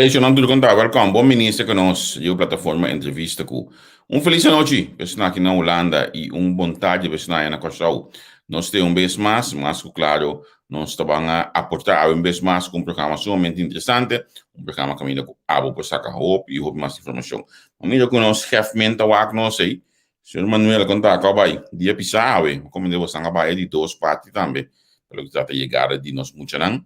Eu não tudo contar, welcome. Bom ministro que nós, eu plataforma entrevista com feliz noite, pessoal aqui na Holanda e bom tarde, pessoal na Corsau. Nós temos vez mais que claro, nós estamos a aportar vez mais com programa sumamente interessante, programa que ainda abo por sacar hope e hope mais informação. Amigo que nós chefmente a nós aí, senhor Manuel contar com vai, dia pisar, como devo sangar vai de duas partes também, pelo que trata de chegar de nós muito não,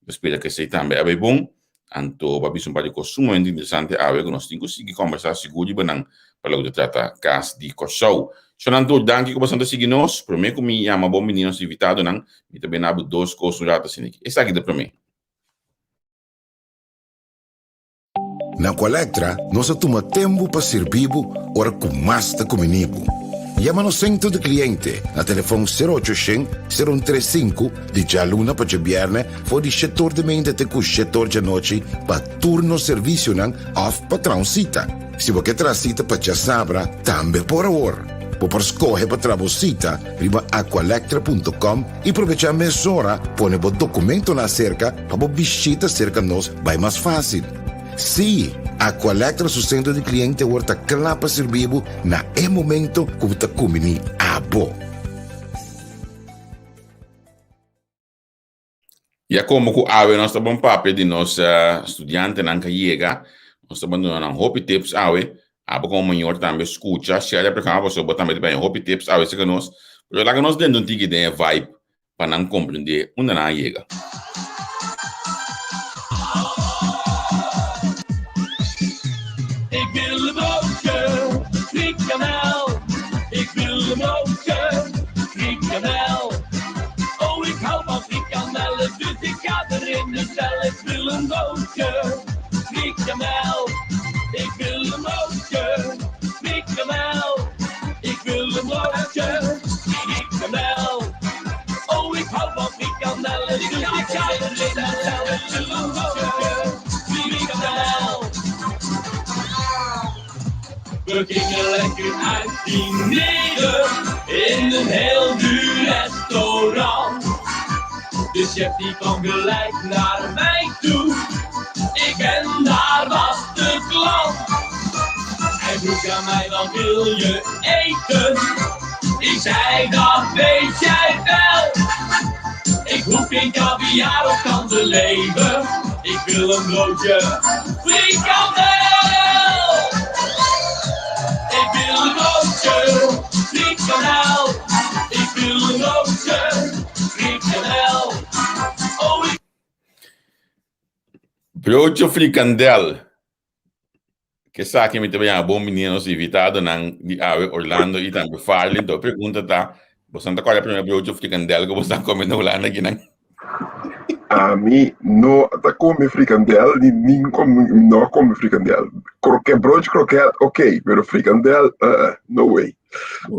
espero que sei também é bom. Anto babi sumpa de consumo muito interessante a ver que nós temos que conversar seguro benang pelo que trata cas de Corsau. Sonanto danke que você seguir nós, prometo que me ama bom menino invitado não, e também há dois coisas já assim. Essa aqui de prometo. Na Colectra, nós toma tempo para servir ora com mais da comunico. Llama no centro de cliente na telefone 0800 035 de jaluna para viernes for de setor de mente até com setor de noite para turno serviço não off para transita. Se você quer cita para já sabra, também por hora. Por escolher para trabalhar, riba aqualectra.com e aproveitar a mesura, põe o documento na cerca para visita cerca nós vai mais fácil. Sim, a Colectra su centro de cliente worta clapa servibo na momento que você comini abo. E como que ave nós bom papel de nós estudante não que chega, nós estamos dando hope tips ave, abo como melhor também escuta, se ela para você botar também bem hope tips ave se que nós, pero lá que nós dentro de ideia vibe para não compreender onde não chega. Oh, ik hou van frikandellen, dus ik ga erin de cel. Ik wil een broodje, frikandel. Ik wil een broodje, frikandel. Ik wil een broodje, frikandel. Oh, ik hou van frikandellen, dus ik ga erin de cel. Ik wil een broodje, frikandel. We gingen lekker uit dineren in een heel duur restaurant. De chef die kwam gelijk naar mij toe. Ik en daar was de klant. Hij vroeg aan mij, wat wil je eten? Ik zei, dat weet jij wel. Ik hoef geen caviar of kansenleven. Ik wil een broodje frikandel. Ik wil een broodje frikandel. Ik wil een broodje frikandel. Oh, ik... Broodje frikandel. Que sabe que me também é bom menino invitado na Orlando e também Farley. Então pergunta tá, você não qual é o primeiro broodje frikandel que você está comendo na Holanda aqui não? A mim não tá come frikandel, nem não come frikandel. Broodje kroket, ok, pero frikandel, no way.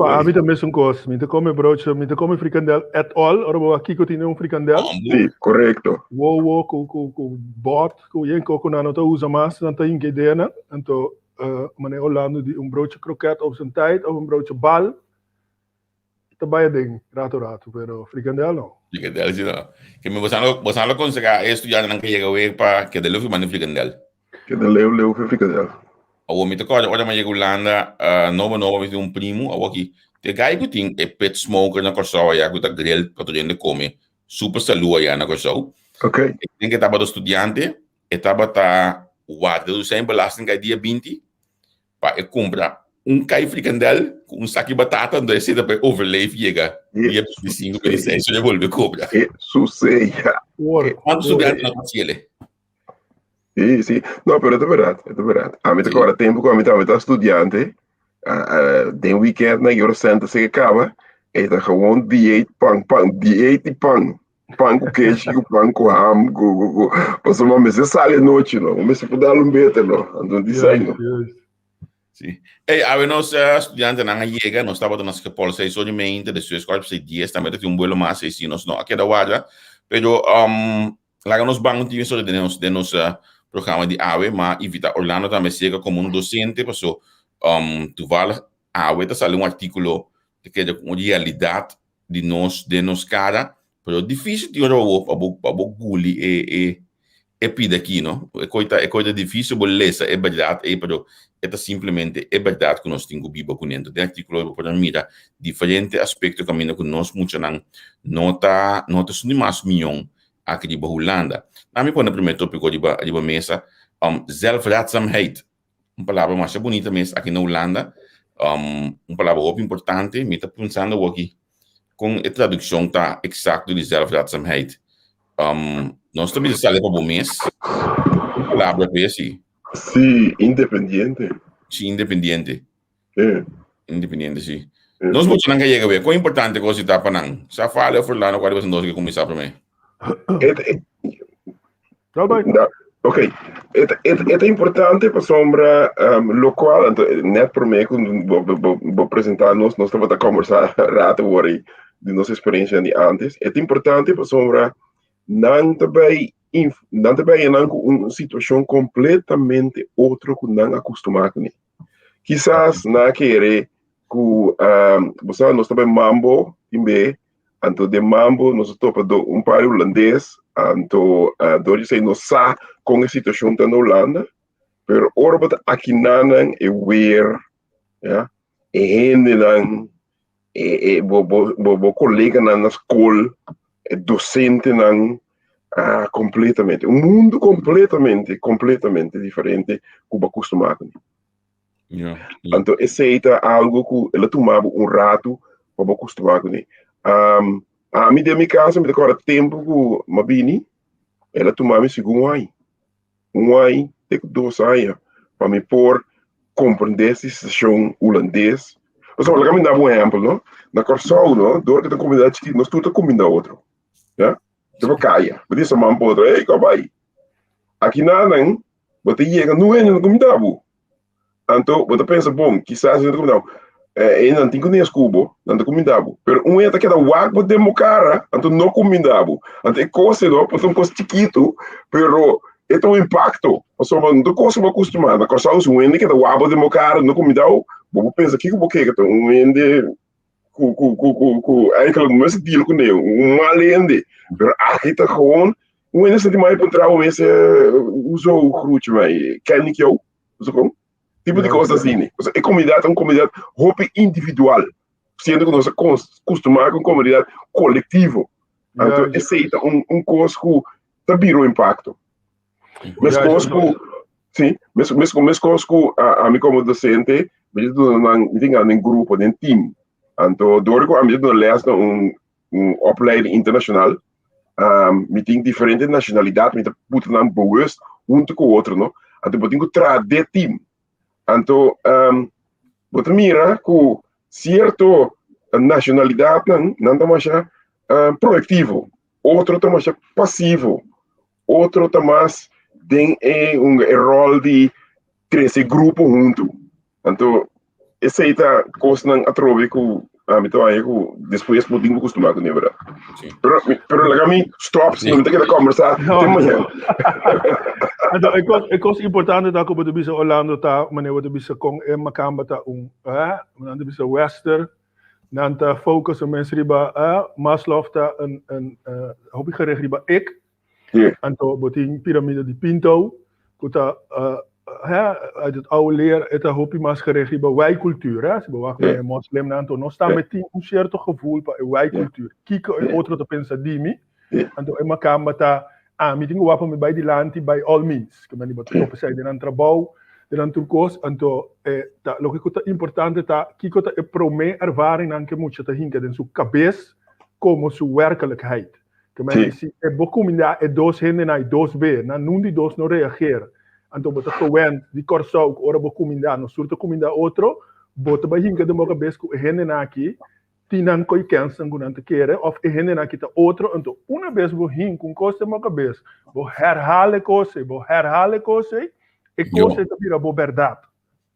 A mim também são coisas. Me come broodje, me come frikandel at all. Ora, aqui que tem frikandel. Sim, correto. Wow, com bot, com yen coco na nota usa mais, dan tem que dena. Então, meneer Orlando die broodje kroket op zijn tijd of broodje bal. Também ding, rato, pero frikandel não. Frikandel, sim, não. Que me você não aconselha estudar não que chega hoje para que dele fumar frikandel. Que dele frikandel. O me tocou, olha, mas chega Holanda, nova, me tem primo, aqui. Te gai que tem pet smoker na Corsau, já que tá grill para todo mundo comer. Super saúde já na Corsau. Ok. Tem que estava do estudante, estava tá o sem belasting que dia 20, para comprar cai frikandel com saco de batata, onde você dá para overleave chega. Dia 25, 26, você volta a cobrar. Isso sei. Quantos estudantes não tinha ele? Sim. Não, pero é verdade. A mim agora tempo quando eu estava estudante, de weekend na eu senta se acaba, e tá gewoon dieet e pão. Pão com queijo, pão com ham, passou uma mesa sale noite, não. Uma mesa para dar bete, não. Então desenho. Sim. A ver, nós estudantes não chega, nós estávamos nas escolas 6 horas e meia, depois 4 6 dias, também tem vuelo mais 6 nós não aqui da guarda, pero lá nós vamos ter isso de nos programa de AWE, mas evita Orlando também chega como docente, passou tu vai AWE, tá saindo artículo de que é uma realidade de nós cara, pero difícil de orar para guli pide aqui, não? É coisa difícil de ler, é verdade, pero é simplesmente é verdade que nós temos Bíblia com dentro. Tem artículo para mirar diferentes aspectos caminho que nós muito não tá sendo mais milhão aqui de Holanda. Na minha primeiro tópico de mesa, zelfredzaamheid. Uma palavra mais bonita mesmo aqui na Holanda, uma palavra muito importante, me está pensando aqui com a tradução tá exato de zelfredzaamheid. Nós também sabe para o mês, uma palavra para assim. Sí, independiente. Sim, independente. É. Independente, sim. Nós vamos não ganhar ver. Qual é importante que você está falando? Se fala ou fulano, qual é o que começar para mim? Ok. É importante para sombra local, net por mim, vou apresentar nós estamos a conversar rato agora de nossa experiência de antes. É importante para sombra não também em uma situação completamente outra que não acostumado com. Quizás não querer que você nós também mambo também, então de mambo nós topa par holandês, então dois sei não sa com a situação da Holanda, pero ora aqui não é weer, ja, gente não bo colega na escola, docente não completamente, um mundo completamente diferente que eu acostumado. Então, esse é algo que ela tomava rato para acostumar com ele. A mim, de minha casa, me decora tempo que eu vim, ela tomava segundo ano. Tem 2 anos, para me pôr compreender essa situação holandês. Mas, olha, eu me dá um exemplo, não? Na Corsol, não? Dor que a comunidade que nós tudo comida outro. Já? Tipo, caia. Eu disse, mãe, pô, ei, como vai? Aqui não, você chega, não é na comunidade. Então, você pensa, bom, quizás não comunidade. Não tem nem escubo, não tem comunidade. Pero é que da wagbo de cara, então não comunidade. Então, é coisa, não? Porque é uma coisa chiquito, pero é um impacto. Só não coisa uma acostumada. Na coisa, é que da wagbo de cara, não comunidade. Você pensa, que é que um ende eigenlijk mensen die ook nee, malende. Maar eigenlijk toch gewoon, hoe is het die mij trouwen mensen, hoezo groet je mij? Ken ik jou? Zo kom? Tipo de coisa assim. É comunidade roupa individual. Sendo que nós acostumamos com comunidade coletivo. Então, esse é coisa que também virou impacto. Mas coisa que, sim, mas coisa que a mim como docente, eu tenho um grupo, um time. Então, door ik aan de les een opleiding internationaal, met diferentes nationalidades, met moeten dan bewust junto com outro, não? Então, eu tenho que trazer de team. Então, você mira que certo nacionalidade não está mais proativo, outro está mais passivo, outro está mais tem rol de crescer grupo junto. Então, essa é a coisa que eu trouxe que depois eu tenho que acostumar com ele, verdade? Pero lá me stop, não tem que conversar. Então, é coisa importante que você bisa Orlando tá, maneira você bisa com macamba tá maneira bisa Western, nanta focus op mensen riba Maslow tá hobby gericht riba ik, então botin piramide de Pinto, que tá uit het oude leer, het hobby mas gericht riba wij-cultuur, se bewacht met moslim nanto, nós tá metin certo gevoel para wij-cultuur, kika outro tá pensa dimi, então é macamba tá meeting wapen me bij die land by all means, que mani botou para sair de trabalho, de turcos, então tá logico tá importante tá kiko tá prome ervaring dan que muito tá hinka den sua cabeça como sua werkelijkheid. Que mani se é bocumida é dos hende na dos be, na nundi dos não reagir. Então bota coen de corsau ora bocumida no surto comida outro, bota by hinka de mo cabeça que hende na aqui tinan koi kensen gunan te keren of hende na kita outro, então uma vez vou hin com coisa mo cabeça, vou herhalen coisa e coisa tá vira bo verdade.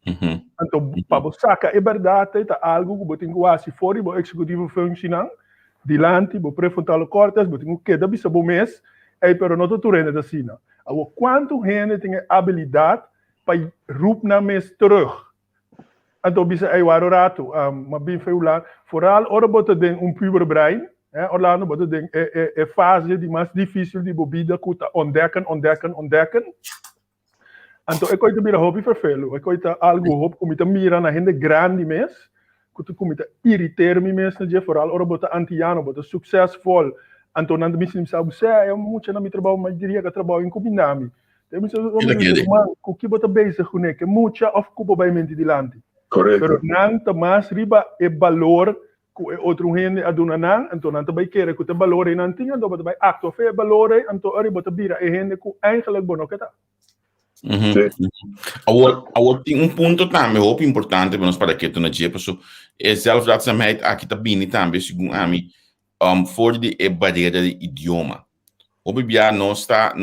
Então para você sacar é verdade tá algo que botin quase fora bo executivo funcionando, dilante bo prefrontal cortes, botin que da bisa bo mês, pero não tô turendo assim não. Agora quanto gente tem habilidade para roep na mês terug. Então bisa ai waro rato, mas bem foi lá, vooral ora bota den puber brein, Orlando, wat het ding, fase die mais difícil de bebida kuta ontdekken. Então, eu coito mira hobby vervelo. Eu coito algo hobby comita mira na gente grande mes. Kuta comita irritar me mes na dia vooral ora bota antiano, bota succesvol. Então, não me sinto sabe, eu muito na mi trabalho, mas diria que trabalho em combinami. Tem me sinto man, com que bota bezig com que muita of cubo by mente dilante. Correto. Pero não mais riba e valor que outro gente aduna não, então não também quer que o valor não tinha, então bota by acto fe valor, então ora bota bira e gente que eigenlijk bono que tá. Agora tem ponto também, muito importante para nós para que tu não diga, pessoal, é zelfredzaamheid aqui também também, segundo a mim, voor de barreira de idioma. O bebê não está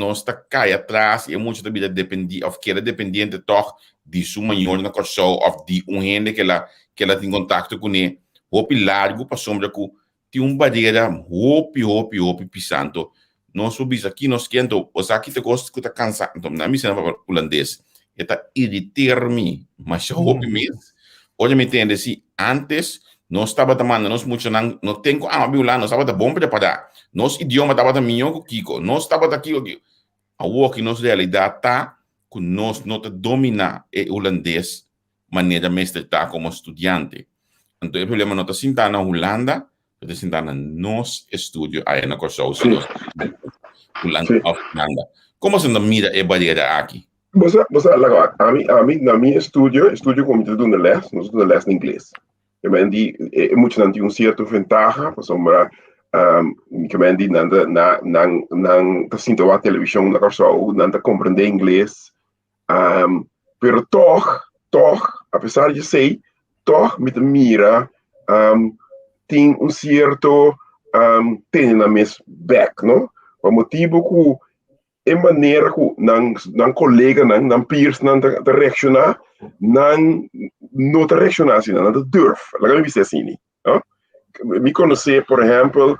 cai atrás e muito também depende, of que é dependente toch de sua maior na corção, of de gente que ela tem contato com ele, hopi largo para sombra que tem barreira hopi pisando. Nós subimos aqui, nós queremos, os aqui te gosto que tá cansado, então na minha cena holandês, está irritar-me, mas hopi mesmo. Hoje me entende se antes nós estava tomando, nós muito não tem como lá, nós estava bom preparar, nós idioma estava melhor que o Kiko, nós estava aqui, a que nós realidade tá que nós não domina o holandês maneira mestre tá como estudante. Então o problema não está sentado na Holanda, está sentado nos estúdio aí na Corso, Holanda. Como se não mira a barreira aqui? Você agora, a mim na minha estúdio como te dando les, nós dando les em inglês. Eu mendi, muito não tinha certa vantagem, por sombra, que mendi não tá sinto a televisão na Corso, não tá compreender inglês, pero toch, apesar de ser, toch me mira, tem certo, tem na mes back, não? O motivo que é maneira que não colega, não peers, não te reaccionar, não te reaccionar assim, não te durf. Laga me dizer assim, não? Me conhecer, por exemplo,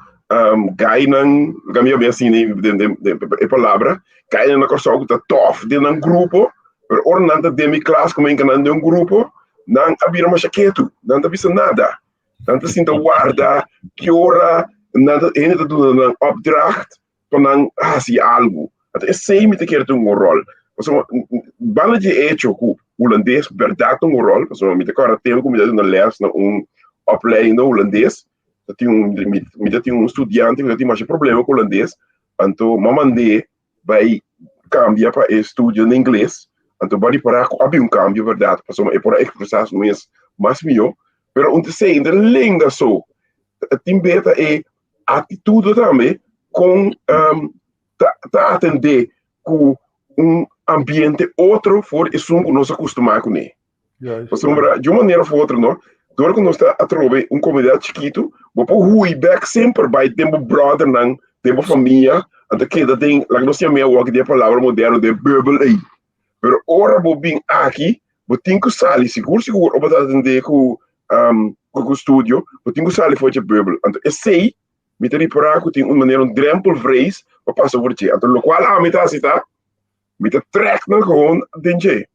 gai não, laga me ver assim, de palavra, gai não corso que tá tough, de um grupo, pero ora não te de minha classe como enganando de um grupo, não abrir uma chaqueta, não te visa nada, não te sinta guarda, que ora, não te ainda te doen een opdracht, dan zie algo. Het is zij met een keer een rol. Wanneer je hecho que holandês verdade een rol, met elkaar tempo como je een les na opleiding holandês, dat je een estudante que tem mais problema com holandês, então mamande vai cambiar para estudar em inglês, então vai para abrir cambio verdade, é para expressar mais melhor, pero onde se ainda língua só, tem beta é atitude também com atender com ambiente outro for isso que nós acostumamos com ele. De uma maneira ou outra, não? Doordat nós está a trovar comunidade chiquito, vou pôr hui back sempre by tempo brother não, tempo família, até que da tem, lá nós temos o que é a palavra moderna de bubbel aí. Pero ora vou vir aqui, vou ter que sair seguro, ou vou atender com o estúdio, vou ter que sair fora de bubbel. Então, eu sei me ter para que tem uma maneira drempelvrij para passar por ti. Então, o qual a meta se tá, me ter trek na gewoon dentje.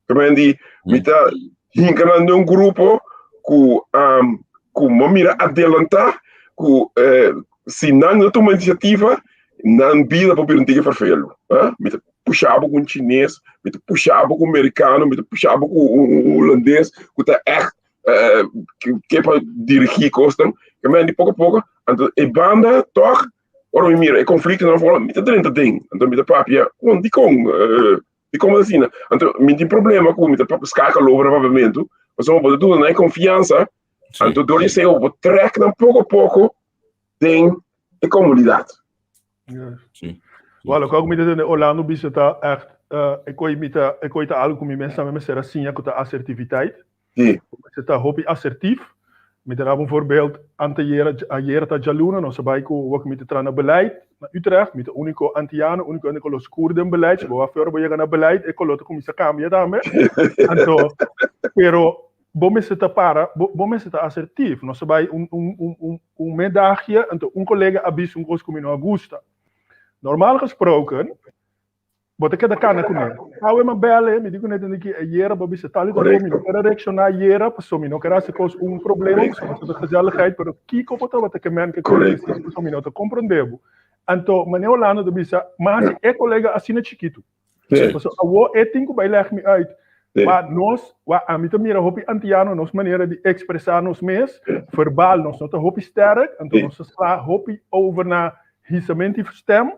Como die me ter hinkando um grupo que uma mira adelantar, que se não toma iniciativa, não vida para um dia vervelo. Me ter puxava com chinês, me ter puxava com americano, me ter puxava com holandês, que tá echt que é para dirigir costas, que de pouco a pouco, então a banda toch, ora mira, é conflito não fala, me tá dentro tem, então me tá papia, de como assim, então me tem problema com me tá papia escaca logo provavelmente, mas eu vou tudo na confiança, então door je eu vou trek dan pouco a pouco tem a comunidade. Sim. Olha, como me diz, Orlando bisa tá echt, ik hoor algo com mensen met me assim, que tá assertiviteit. Sim. Você está hobby assertief. Met een voorbeeld, ayer ta jaluna, no sabai ko wak met het beleid, na Utrecht, met de unico antiano, unico los koerden beleid, bo afero bo na beleid, e kolote komisa cambia dame. Anto, pero bom se ta para, bom se ta assertief, no sabai medagje, anto collega abis kos kom in Augusta. Normaal gesproken, Bota que da cana com ele. Awe ma belle, me digo net que jera babi se tali da Correcto. domi, era reaccionar jera, passo mi no quero se cos problema, so da gezelligheid, pero kiko bota wat que men que Correcto. passo mi no te compreendebo. Anto, meneer Orlando de bisa, mas é colega assim na chiquito. Sim. Passo awo é tinko bij leg me uit. Sim. Maar nós, a mim também era hopi antiano, nos maneira de expressar nos mes, verbal, nos nota hopi sterk, então nós sla hopi over na risamento stem,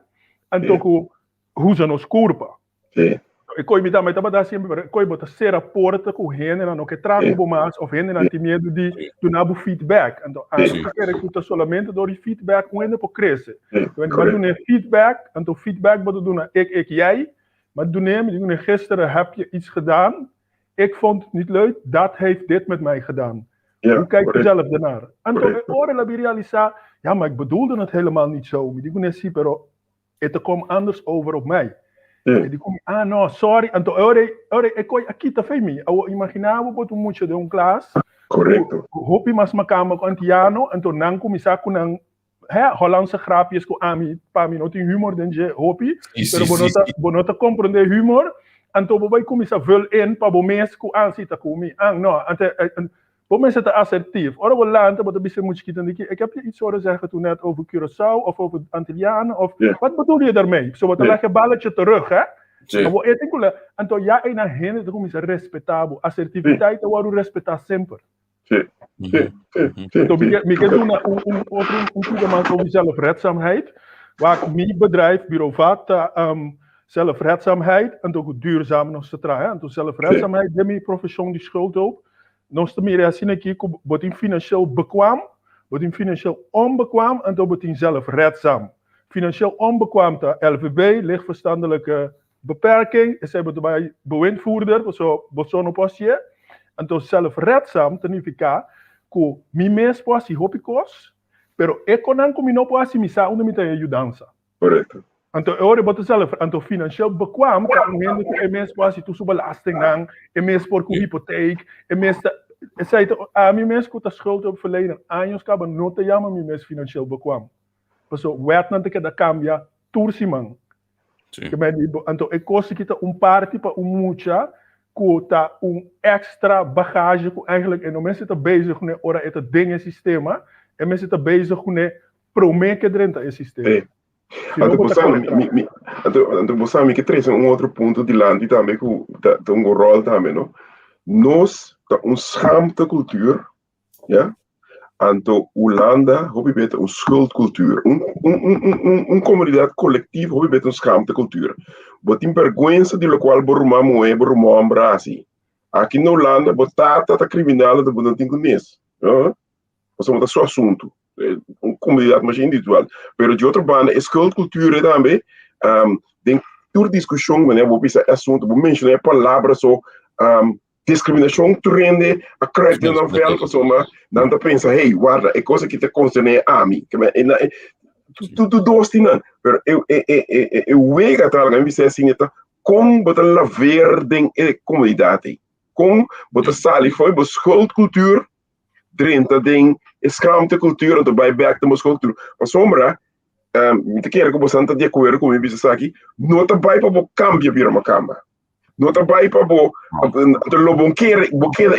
então hoe ze nos curpa. Sim. Ik kon je me daarmee dat sempre, kon je botar ser a porta com rende na no que trago bo mais, of rende na medo de do nabo feedback. Então, a quero que tu solamente door die feedback com rende por crescer. Então, quando doen feedback, então feedback wat doen ik jij, maar doen me doen gisteren heb je iets gedaan. Ik vond het niet leuk, dat heeft dit met mij gedaan. Ja, Hoe kijk je correct. zelf daarnaar? En toen ik hoorde la realisar, ja, maar ik bedoelde het helemaal niet zo. Die kon zien, pero het komt anders over op mij. Ja. Die kom no, sorry. En toen ik kon aqui tá femi. Eu imaginava que tu muito de classe. Correcto. Hopi mas macama com antiano, en toen nan começar com nan Hollandse grapjes com ami, pa mi not humor denje hopi. Pero bonota compreender humor. En toen wij começar vul in pa bo mes com ansita com mi. No, bo mensen te assertief. Ora we landen, maar dat is moet ik heb je iets horen zeggen toen net over Curaçao of over Antillianen of wat bedoel je daarmee? Zo wat leg je balletje terug, hè? En toen ja, en hen het is respectabel. Assertiviteit, waar we respectar sempre. Sim. Sim. Sim. Então, me quer doen programma over zelfredzaamheid, waar mijn bedrijf, Bureau Vata, zelfredzaamheid en ook duurzaam nog te draaien. En toen zelfredzaamheid, de mijn profession die schuld op. Nós também é assim aqui, botin financieel bekwaam, botin financieel onbekwaam en dan botin zelfredzaam. Financieel onbekwaam, de LVB, lichtverstandelijke beperking, is hij bij bewindvoerder, zo bosono posje, en dan zelfredzaam, significa que mi mes posi hopikos, pero econan mi no posi mi sa onder mita ajudança. Correcto. Então, eu boto zelf, então financieel bekwaam, que momento que mês passa tu sua belasting dan, mês por com hypotheek, mês sei a mim mês com a schuld op verleden anos acaba não te chama mim mês financieel bekwaam. Passo wet não te que da cambia tursimang. Que me digo, então eu costo que tá parte para mucha, que tá extra bagagem que eigenlijk en mensen tá bezig com ora het ding sistema, en mensen tá bezig com prome que dentro do sistema. Então, você que traz outro ponto de land também que tem rol também, não? Nós schaamte cultuur, ja? Então, Holanda, hoe beter schuldcultuur, comunidade collectief, hoe beter schaamte cultuur. Wat in vergüenza de lo qual boruma moe, boruma ambrasi. Aqui na Holanda, botata criminal da bonan tingunes, ja? Você mata só assunto. Comunidade mais individual. Pero de outra banda, schuldcultuur também, tem toda discussão, né? Vou pensar assunto, vou mencionar palavras só, discriminação trende a crédito na velha pessoa, não tá pensa, hey, guarda, é coisa que te concerne a mim, que tudo dostina, pero eu vejo que alguém me assim, como botar la verde em comunidade, como botar sali foi bo schuldcultuur, drenta ding, schaamte cultuur, en daarbij back de schuldcultuur, maar sombra, me te quero que você anda de acordo com o meu bisa aqui, não tá vai para o cambio vir uma cama. Não trabalho para bo lo bonqueira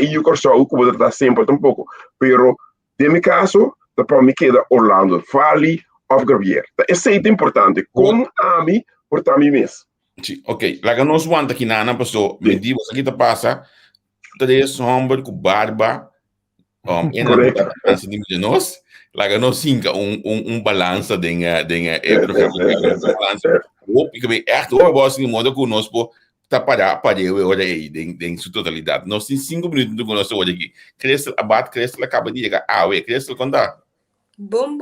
e o Curaçao como está sempre tampouco, pero de mi caso da para me queda Orlando, Fali of Gravier. Isso é importante. Com a mim por também mês. Sim, ok. Laga nos wanta que nana passou, me digo aqui tá passa, três homens com barba, e na balança de nós, laga nos cinca balança denga balança. Hoop ik ben echt hoor was in modo conosco tá para olha aí em sua totalidade. Nós temos 5 minutos do nosso hoje aqui. Cresce abate, cresce acaba de chegar. Ué, cresce contar. Bom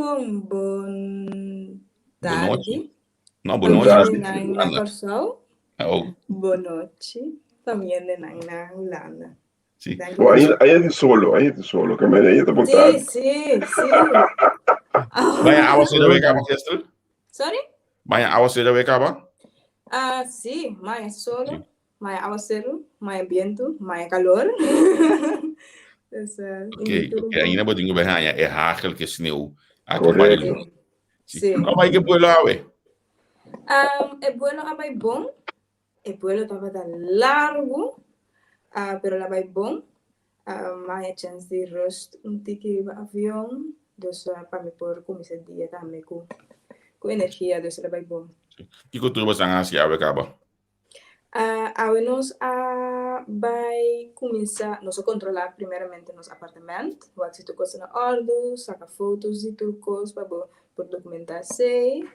tarde. Não, boa noite. Na Curaçao. Boa noite. Também na Holanda. Sim. Aí é de solo, que me aí tá vontade. Sim. Vai a você já vai acabar, Cresce? Sorry? Vai a você já vai acabar? Sí, más solo, más aguacero, más viento, más calor. Ok, ainda botinho berranha, é hagel que sneeuw. Sí. Como é que puedo lá, ué? É bueno, é bom, El vuelo estaba tan largo, pero la vai bom. Mais chance de rust ticket de avião. Dus para me poder começar o dia também com energia, dus la vai bom. Kiko turbo sang asi awe kaba. Nós vai começar, nós controlar primeiramente nosso apartamento, o que tu coisa na ordem, saca fotos e trucos para por documentação.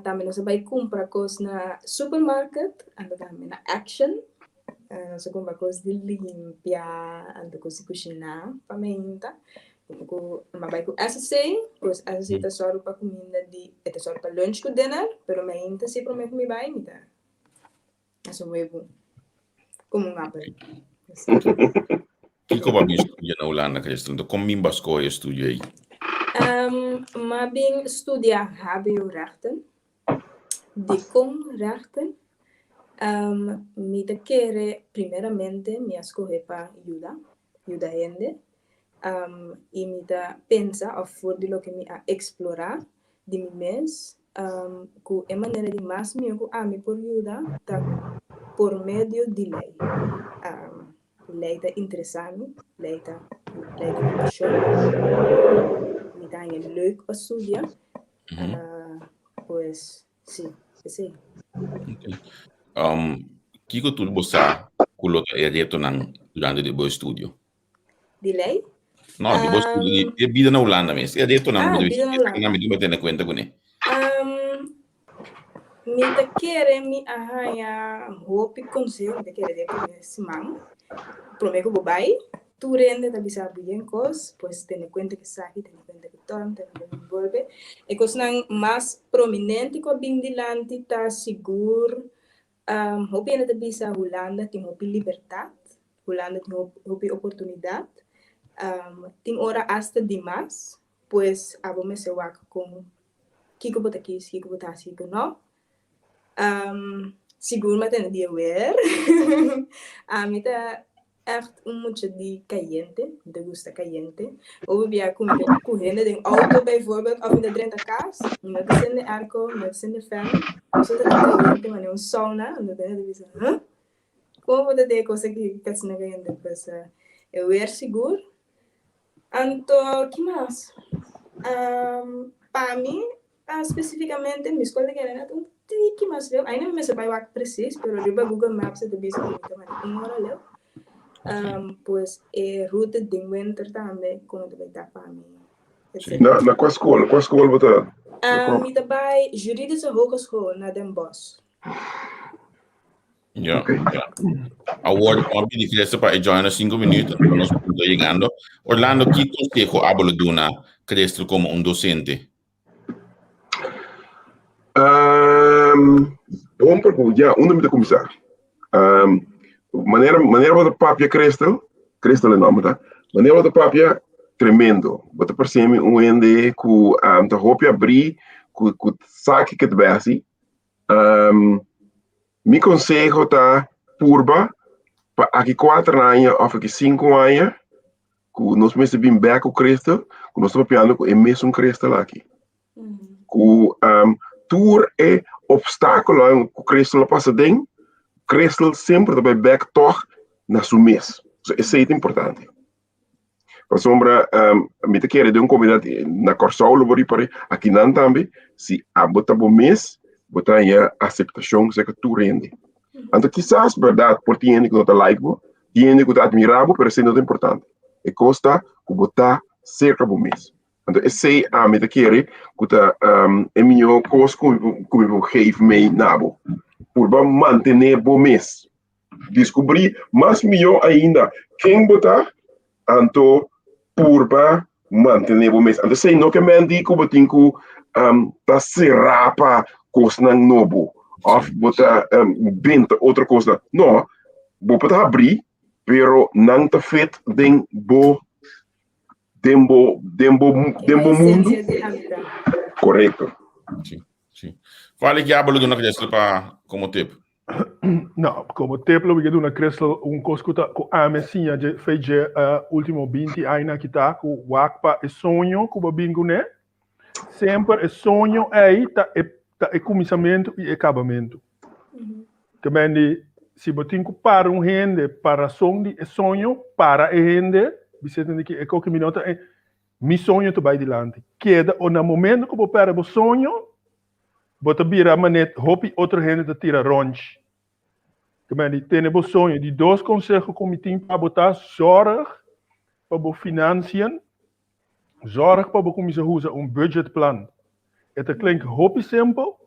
Também nós vai comprar coisas na supermarket, anda também na Action. Nós comprar coisas de limpar, anda coisas de cozinhar, para mim, tá? Mas vai com SC, pois SC tá só para comida de, é só para lunch com dinner, pero me ainda se para me vai, me dá. Isso é bom. Como Apple. Kiko ba studia na Holanda Christel? Então como min basko je studia aí? Maar ben studia HBO-rechten, DICOM-rechten. Me te quere primeramente me escoger para ayuda gente. E me te pensa of voor lo que me a explorar de mi mes, com a maneira de mais me por ayuda, por medio de lei. Lei tá interessante, lei tá me dá een leuk para estudiar. Pues sí, sí. Okay. Kiko turbo sa kulo e dieto nang durante di boy studio. De lei? No, di boy studio di vida na Holanda mes. E dieto nang vida na Holanda. Na mi di batene cuenta con e. Me te quere me arranha roupa e conselho, me quere de esse man. Prometo que vai. Tu rende da bisa bien cos, pues ten cuenta que sabe, ten cuenta que torna, ten cuenta que vuelve. E cos nang mais prominente ko bing dilante ta seguro. Hopi na da bisa Holanda tem hopi liberdade, Holanda tem hopi oportunidade. Tem hora hasta demais, pues abo me se wak com kiko bota aqui, kiko bota assim, não. Seguro mas ten dia weer. Me tá echt mucho de caliente, me gusta caliente. Of via correndo de auto bijvoorbeeld, of in de drenta casa, met de airco, met de fan, dus dat caliente, maar een sauna, en dat is dus, como de coisa que se não ganha depois, eu era seguro. Então, que mais? Para mim, especificamente, minha escola que era que mais leu, ainda me sei o que preciso, pero eu Google Maps de bisa uma hora leu. Pues ruta de winter também quando vai estar para mim. Na qual escola você? Me trabalho juridische hogeschool na Den Bosch. Ja. Agora, uma diferença para jogar 5 minutos, nós estamos chegando. Orlando, que consejo hablo de una Christel como docente? Bom pergunta, ja, onde moet começar? Maneira wat de papia Christel é nome, tá? Maneira wat de papia tremendo. Wat percebe ende ku te hoop abrir ku saque que tivesse. Mi consejo tá purba para aqui 4 anos ou aqui 5 anos ku nós mesmo bem back com Christel, ku nós papiando com mesmo Christel aqui. Ku tour é obstáculo com Christel passa dentro. Christel sempre está back toch na sua mês. Isso é importante. Para sombra, me te quero de comunidade na Corsaulo, aqui não também, se a botar bom mês, botar aí a aceitação que tu rende. Então, quizás, verdade, por ti que não te like, ti que te admirabo, mas isso não é importante. E custa que botar cerca bom mês. Então, isso é a me te quero que é melhor coisa que eu geef me nabo. Por manter bom mês. Descobrir mais melhor ainda quem botar, então por manter bom mês. Então sei não que me digo que tem que tá serapa coisa não novo, ou botar benta outra coisa. Não, vou botar abrir, pero não tá feito dem bo mundo. Correto. Sim, sim. Fale que hablo de una Christel para como tip. Nou, como templo we doen na Christel coscuta com a messinha de feije último 20 anos que tá com wakpa e sonho com bingo né? Sempre é sonho aí tá é começamento e acabamento. Também, se você tem que para gente para sonho de sonho, para a gente, você tem que qualquer minuto, mi sonho tu vai adiante. Queda, ou no momento que você para o sonho, você vira manet, hope outra gente te tira ronche. Também, tem o sonho, de dois conselhos que eu tenho para botar, zorg para o financiën, zorg para você usar budgetplan. Het klinkt hopi simpel,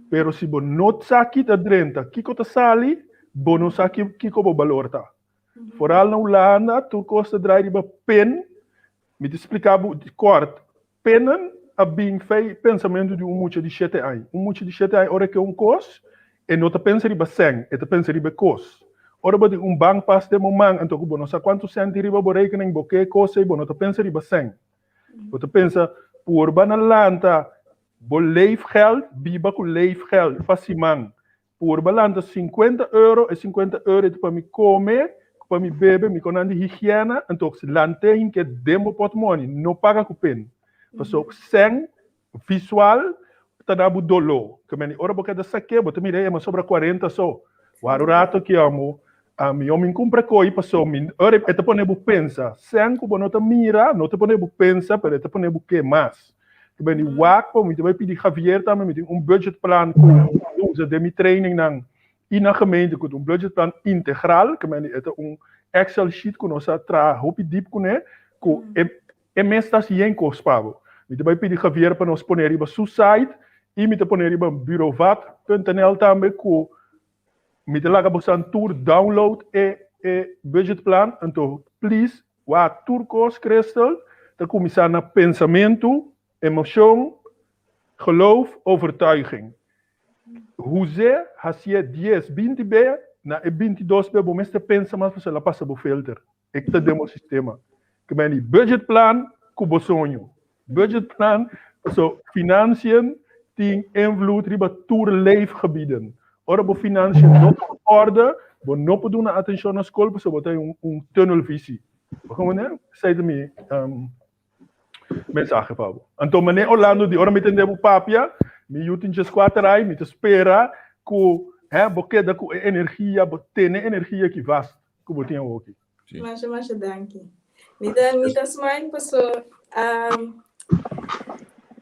pero si bo not saki ta drenta, kiko ta sali, bo no saki kiko bo balorta. Vooral na Holanda, tu kosta draai ba pen, me te explicar kort. Pennen a bing fei pensamento de mucho de 7 anos. Mucho de 7 anos, ora que kos, e não ta pensa riba seng, e ta pensa riba kos. Ora ba de bank pas de momang, anto bo no sa quanto centi riba bo rekening, bo ke kose, bo no ta pensa riba seng. Bo ta pensa, por ba na lanta, bo leefgeld, biba com leefgeld, passimang. Por balanta 50 euro e 50 euro para me comer, para me beber, me conan de higiene, então se lante que demo portmoney, não paga com pen. Passo sem visual, tá dando dolo. Que meni ora boca da saque, bota me mas sobra 40 só. O rato que amo, a mi homem compra coi, passou min, ora é te pone bu pensa, sem que não te mira, não te pone bu pensa, pero te pone bu que mais. Ik ben die waakpo, moet je bij Javier também, met een budgetplan, onze de training dan in een gemeente, met een budgetplan integraal, ik ben die een Excel sheet, kon ons tra hopi diep kunnen, ko e mestas yen kospabo. Met bij die Javier pan ons poner iba site, e met poner iba bureauvat.nl também, ko met de laga bosan tour download e budgetplan, en to please, wa tour kost kristal, dan kom je aan naar pensamento, emotie, geloof, overtuiging. Hoezeer als je 10, 20 bent, na 22 bent, bom este pensa mais você lá passa bo filter. Ik te demo sistema. Que ben die budgetplan kubo sonho. Budgetplan so financiën die invloed riba toer leefgebieden. Ora bo financiën not op orde, bo no doen attention na school, so bo een tunnelvisie. Gewoon né? Sei de me mensagem, Pablo. Então, mané Orlando, de hora me entender o papia, me yutinches 4 aí, me te espera, com, porque da com energia, tem energia que vasta, que eu tenho aqui. Mas, danke. Me dá smile, passou,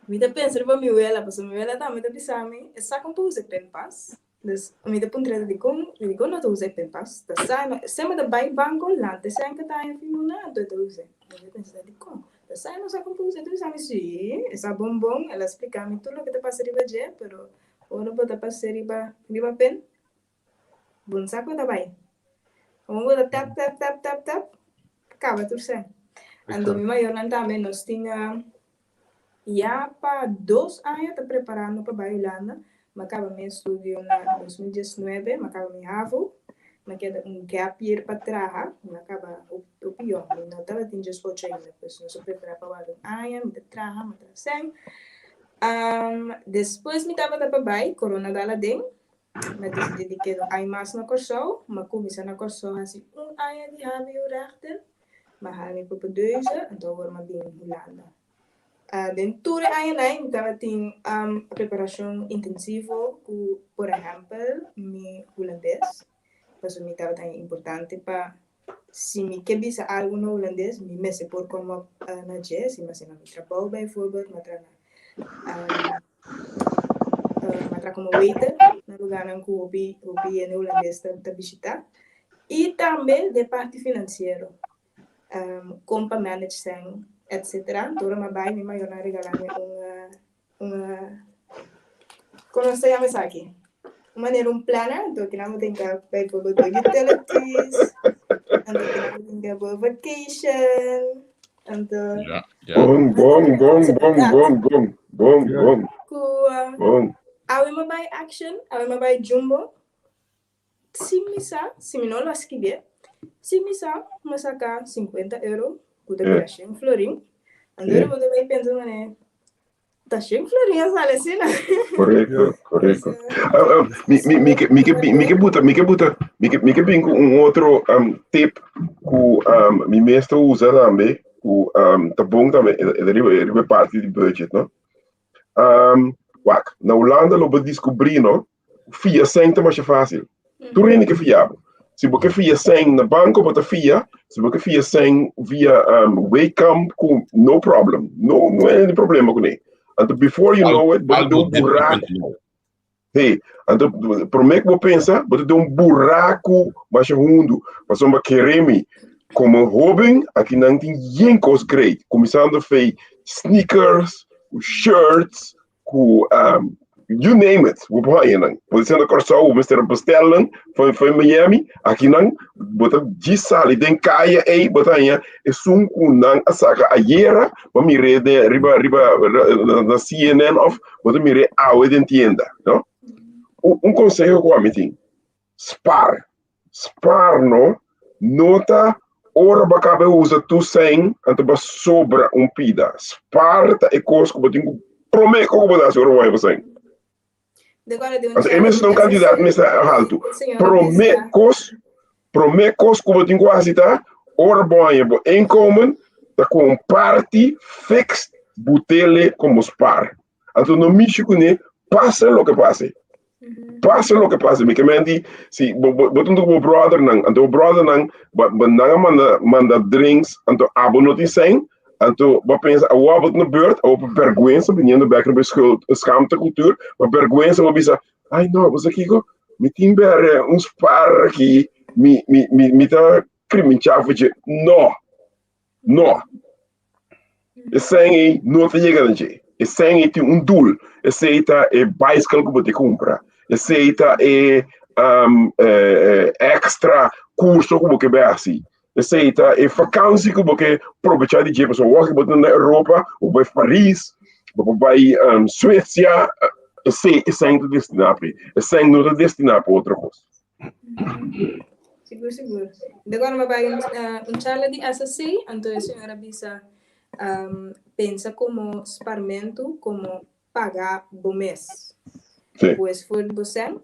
me dá pensar para mi abuela, passou, mi abuela também dá pensar, me, essa como tu usa pen pass, dus, me dá puntreda de como não tu usa pen pass, da sai, se me dá vai banco lá, da sai que tá em filmona, tu usa, me dá pensar de como. Sai não sabe como você diz, sim, essa bombom, ela explica-me tudo o que te passa riba je, pero ora bota passa riba pen, bom saco da vai. Como bota tap, acaba tudo certo. Ando mi maior também nós tinha já para 2 anos tá preparando para Bailanda, mas acaba meu estudo na 2019, mas acaba meu avô. Mas queda gap year para trás, mas acaba o pior. Não estava tendo esporte ainda, depois não se prepara para o ano, me trás, me trazem. Depois me estava para baixo, corona da ladem, mas decidi que não há mais na corso, mas comecei na corso assim ano de habe o rechter, mas habe por 2, então agora me bem Holanda. Dentro de ano aí, me estava tendo preparação intensiva, por exemplo, me holandês. Pues me estaba tan importante para si me que bisa algo no holandés me se por como na jazz si me se na trabalho bijvoorbeeld matra como waiter no lugar em que obi en holandés te visitar e também de parte financeiro compra management etc. Toda uma vai me maior na regalar-me como se chama isso aqui? Maneira plano, então que não tem que ir para utilities, então que não tem que ir para vacation, então. Bom. Awe me by action, awe me by jumbo. Se me não lo escrever, se me sa, me saca 50 euros, cuida que achei um florim. Andou eu vou também pensando né. Tá cheio de florinhas, Alessina. Correto. Me que bem com outro tip que mi mestre usa também, que tá bom também, é parte do budget, não? Na Holanda, eu descobri, não? via 100 tá mais fácil. Tu rende que fiável. Se você via 100 na banco, bota via. Se você via 100 via Wacom, no problem. Não é problema com ele. Então, before you know it, bota de um buraco. Hey, então, por que você pensa, bota de um buraco mais fundo. Mas uma quereme, como Robin, aqui não tem jencos great. Começando a fazer sneakers, shirts, com you name it, we buy nan. Pode ser na Corsol, Mr. Bestellen, foi Miami, aqui nan, bota de sali, den caia aí, bota aí, e sunku nan asaka ayera, ba mire de riba na CNN of, bota mire awe den tienda, no? Conselho com a meeting. Spar no, nota ora bacabe usa tu sem, anto ba sobra pida. Spar ta e coisa que botinho promete que botar se ora vai você. Als immers een kandidaat met halto. Promekos como tem quase tá. Ora bom inkomen. Da com party fixed butele como spar. Então no México né passa o que passa. Passa o que passa. Me que menti se botam do brother nang. Então o brother nang manda drinks. Então abo não tem sem. Então, wat pensa, wat na beurt, op vergonha, menino back na schaamte cultuur, maar vergonha, wat bisa, ai não, você aqui, me tem uns par aqui, me tá criminchava de, não, esse aí não te chega gente, esse aí tem doel, esse aí tá bicycle que você compra, esse aí tá extra curso que você vai assim. Esse é vakantie que você aproveitar de ir para na Europa, ou para Paris, ou para Suécia, esse é o destino. Esse é o destino para outra coisa. Seguro. Agora, vai charla de SSC, então a senhora bisa pensa como sparmento, como pagar bom mês. Depois, for você,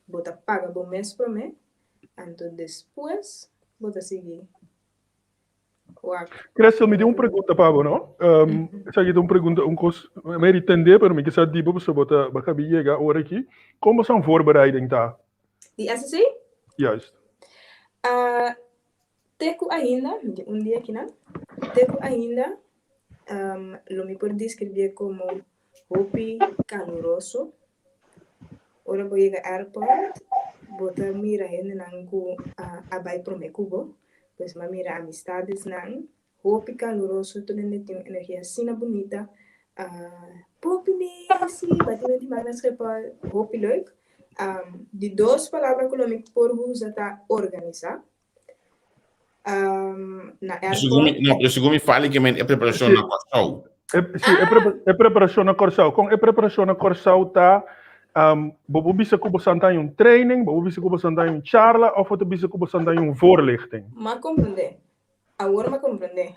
bota paga bom mês para mim, então depois, bota seguir. Cresceu me deu uma pergunta, Pablo, não? Essa aqui é uma pergunta, me entender, para mim, que essa tipo, você bota, bacabia chegar agora aqui, como são voorbereiding tá? De SSC? Juist. Teco ainda, dia aqui, não? Teco ainda, lo me pode descrever como hobby caloroso. Ora vou chegar ao aeroporto, bota mira gente nangu abai pro me cubo. Pues mira amistades nan, hopi caloroso, todo mundo tem energia assim bonita, hopi nesse, batimento de manas que pode, hopi leuk. De duas palavras que eu me por usar tá organizar. Na airport. Eu segundo me fale que é preparação na Corsol. É preparação na Corsol. Com preparação na Corsol tá Bobo bisa kubo santai training, bobo bisa kubo santai charla, of het bisa kubo santai voorlichting. Maar comprende. Agora me comprende.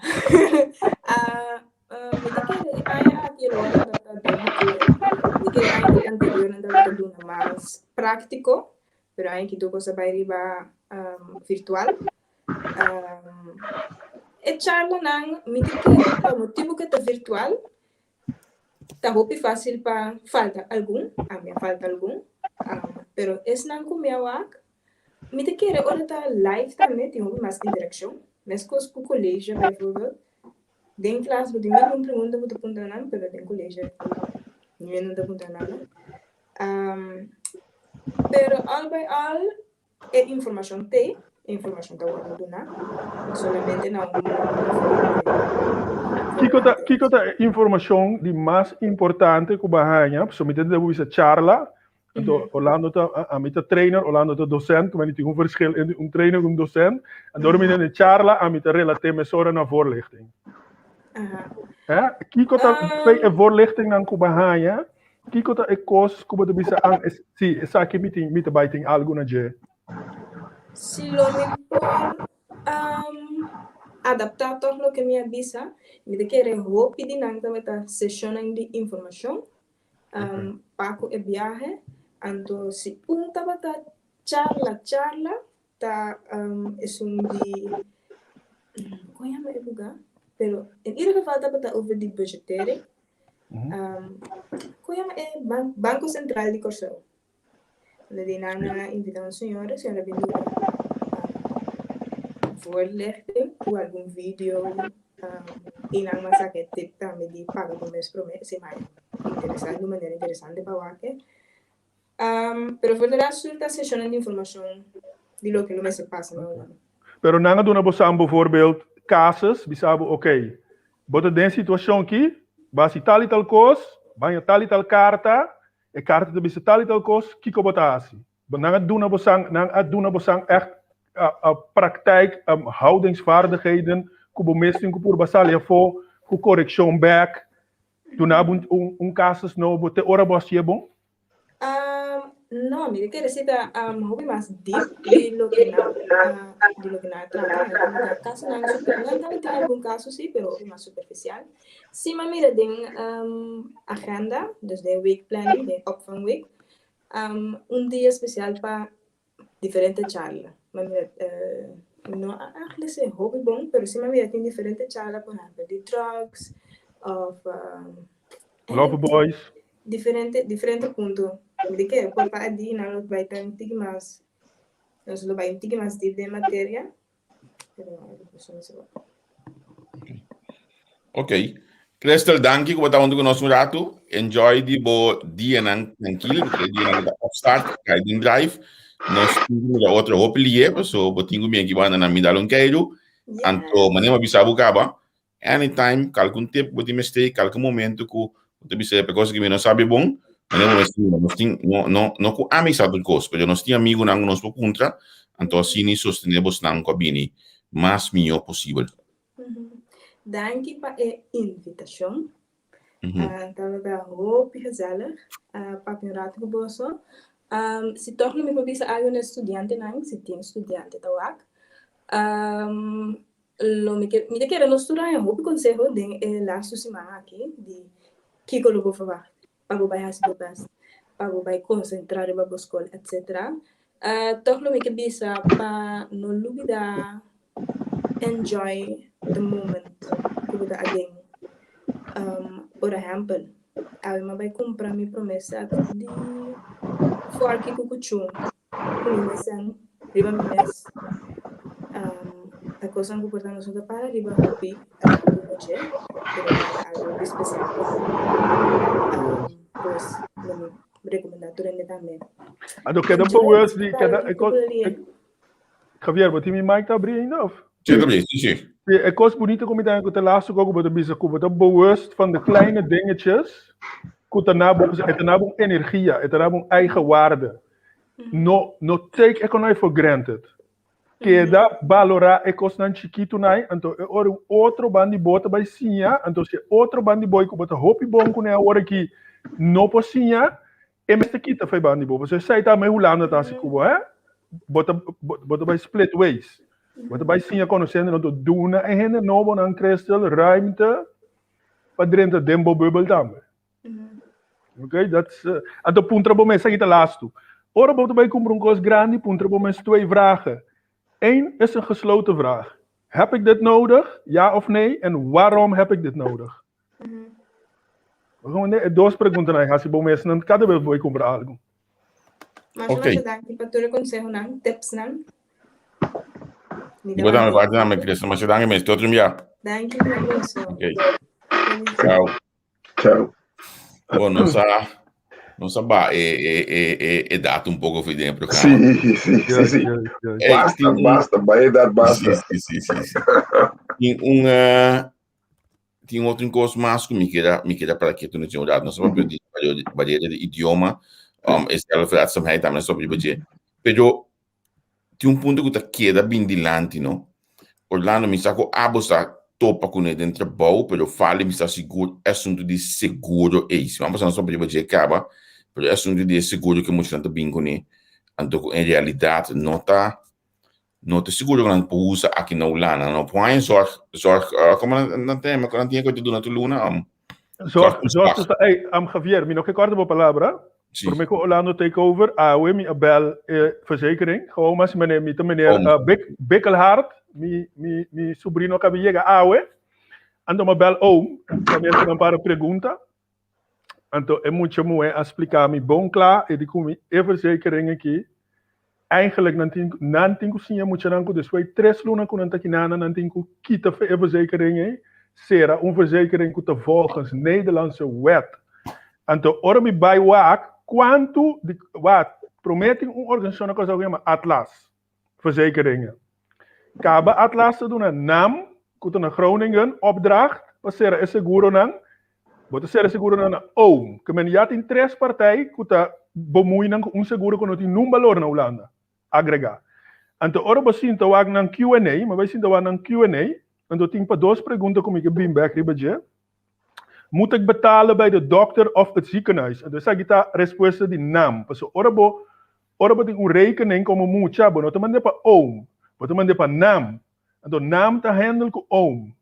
Mais prático, pero hay que tu cosa para arriba virtual. E charla nang o motivo que tá virtual. Tá roupa fácil para falta algum, a minha falta algum, pero es não com minha wak. Me te quer ora tá live também tem mais interação, mas com o colégio vai por dentro classe vou ter uma pergunta vou te perguntar não, pero dentro colégio ninguém não te perguntar nada. Pero all by all é informação tá guardando na, solamente não. Kiko tá informação de mais importante que bahaya, so me deve bisa charla. Então, Orlando tá a mita trainer, Orlando tá docente, mas tem verschil in trainer en docent. En door me charla a mita relatieve sora na voorlichting. Kiko tá bij voorlichting nan ku bahaya. Kiko tá ekos ku de bisa ang si esa ki mita biting algo na je. Si lo me adaptar todo lo que me avisa, me de querer hopi de nada meta sessão de informação, paco e viaje, então se punta bata charla, tá es de como chama o lugar, pero en ieder geval dat bata over die budgettering, como chama Banco Central de Corsel. Le dinana invitan senhores, se ela vindo voorlichting ou algum vídeo e não mais aquele tip também de paga por mês promessa, mas interessante, de maneira interessante para o que. Pero voor de rest surta sessione de informação de lo que se passa no. Pero nanga doen we bijvoorbeeld casus, bisabu oké. Bota den situação aqui, basi tal e tal coisa, banha tal e tal carta, e carta de bisa tal e tal coisa, kiko botasi. Nanga doen we echt praktijk, houdingsvaardigheden, kubo mesting kupur basalia voor, ku correction back. Toen hebben casus no bote ora bos je bon. No, mire que recita hobby más deep de lo que na trata. En caso no tiene algún caso sí, pero más superficial. Sí, maar mira den agenda, dus de week planning, de opvangweek, un día especial para diferentes charlas. Maar mira, no eigenlijk is hobby bon, pero sí, maar mira tiene diferentes charlas, por ejemplo, de drugs of Love boys. Diferente punto. De que por para di não vai ter mais, não se vai ter mais de matéria. Ok. Crystal, dank wat aan ons rato. Enjoy die bo die en tranquilo, porque die en opstart, guiding drive. Nós temos outra hoppelie, so botingo bem que vai na midalon queiro. Anto manema bisabu kaba. Anytime, calcun tip, botim mistake, calcun momento ku botim bisa pe coisa que me não sabe bom. Não com amizade do curso, porque nós temos amigos não nos contra, então assim nós sostenemos não cabine mais melhor possível. Dank para a invitação. Então da hoop gezellig, papi rato que bosso. Se toch não me precisa algum estudante não, se tem estudante tá lo me quero nos estudar em hoop consejo de lá semana aqui de que eu vou fazer. Pago vai hasil best, pago vai concentrar em a escola, etc. Toch lo que bisa pa no lubida enjoy the moment lubida again. Por exemplo, eu vai comprar minha promessa de fork e cucuchum, começando riba mês. A coisa que portamos no para riba hopi, algo especial. Pues lo recomendatorio também. Ado cada powers di cada Javier, wat die mic tá abrindo of? Sim. É coisa bonita como tem que laatste ook bij de bisa kuba dat bewust van de kleine dingetjes. Kuta nabo energie, het nabo eigen waarde. No take economy for granted. Que da valorar é coisa não chiquito nai, então outro bandi bota vai sinha, então se outro bandi boy kuba tá hopi bom com a hora que no posinha, e mesmo kita foi bandi bo. Você sai tá meio lando tá se kubo, bota vai split ways. Bota vai sinha conhecendo no duna e hende novo nan crystal ruimte para dentro dembo bubbel também. Okay, that's então puntra bom mensa kita laatste. Ora bota vai comprar coisa grande, puntra bom mensa twee vragen. Eén is een gesloten vraag. Heb ik dit nodig? Ja of nee? En waarom heb ik dit nodig? Dos perguntas aí, se bom mês não cada vez vou comprar algo. Mas okay. Você dá tipo todo consejo não, tips não. Vou dar uma coisa na criança, mas você dá mesmo outro dia. Danke por isso. Ok. Tchau. Bom, nossa é data um pouco foi dentro. Sim. Basta, vai dar basta. Sim. Tem outro encosto mais que me queda para que tu não tinha olhado, não só para a barreira de idioma, essa verdaadheid também sobre o budget. Pero tem ponto que queda bem dilante, não? Orlando me sacou abosta topa com ele dentro do baú, pero fale me está seguro, é assunto de seguro é isso. Vamos falar sobre o budget acaba, pero é assunto de seguro que muito tanto bem com ele. Então, em realidade, não tá seguro que não usa aqui na Holanda, não põe zorg, como não tem, mas quando tinha que do na Luna, zorg, Javier, me não que corta a palavra. Voor mij Orlando takeover, we mi bel verzekering, gewoon mas meneer Bikkelhart, mi sobrino que llega awe, ando me bel também tem uma pergunta. Então, é muito mooi explicar me bom klaar, e die kom je verzekering aqui. Eigenlijk, nan tinko sinha muito nanko, dus wij 3 luna kunnen takinana, nan tinko kita verzekering, sera, verzekering kuta volgens Nederlandse wet. Então, ora me bij waak, quanto, wat, prometing organisatie que chama Atlas, verzekeringen. Kaba Atlas te doen een naam, kuta na Groningen, opdracht, pasera é seguro nan, bota ser seguro nan oom. Que men jat in 3 partij, kuta bemoeien com seguro que não tem nenhum valor na Holanda. Agregar. Então, ora você sinta o na Q&A, mas vai sinta o na Q&A, então tem para 2 perguntas comigo bem back ribadje. Moet ik betalen bij de dokter of het ziekenhuis? En dan zeg ik daar resposta de naam. Dus ora bo tem rekening como mucha, bo não mande para oom, bo te mande para naam. Então naam te handle com oom.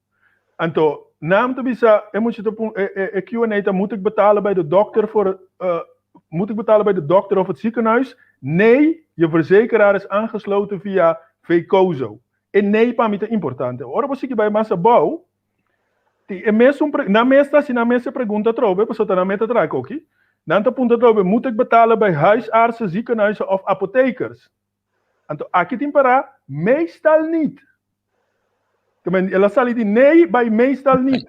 Então naam te bisa, moet je te Q&A, dan moet ik betalen bij de dokter voor moet ik betalen bij de dokter of het ziekenhuis? Nee, je verzekeraar is aangesloten via VCOSO. En nee, para mim é importante. Ora você que vai massa bom, na mesa pergunta trove, pessoa tá na meta track aqui. Nanta punta trove, moet ik betalen bij huisartsen, ziekenhuizen of apothekers? Então, aqui tem para meestal niet. Ela sali de nee, bij meestal niet.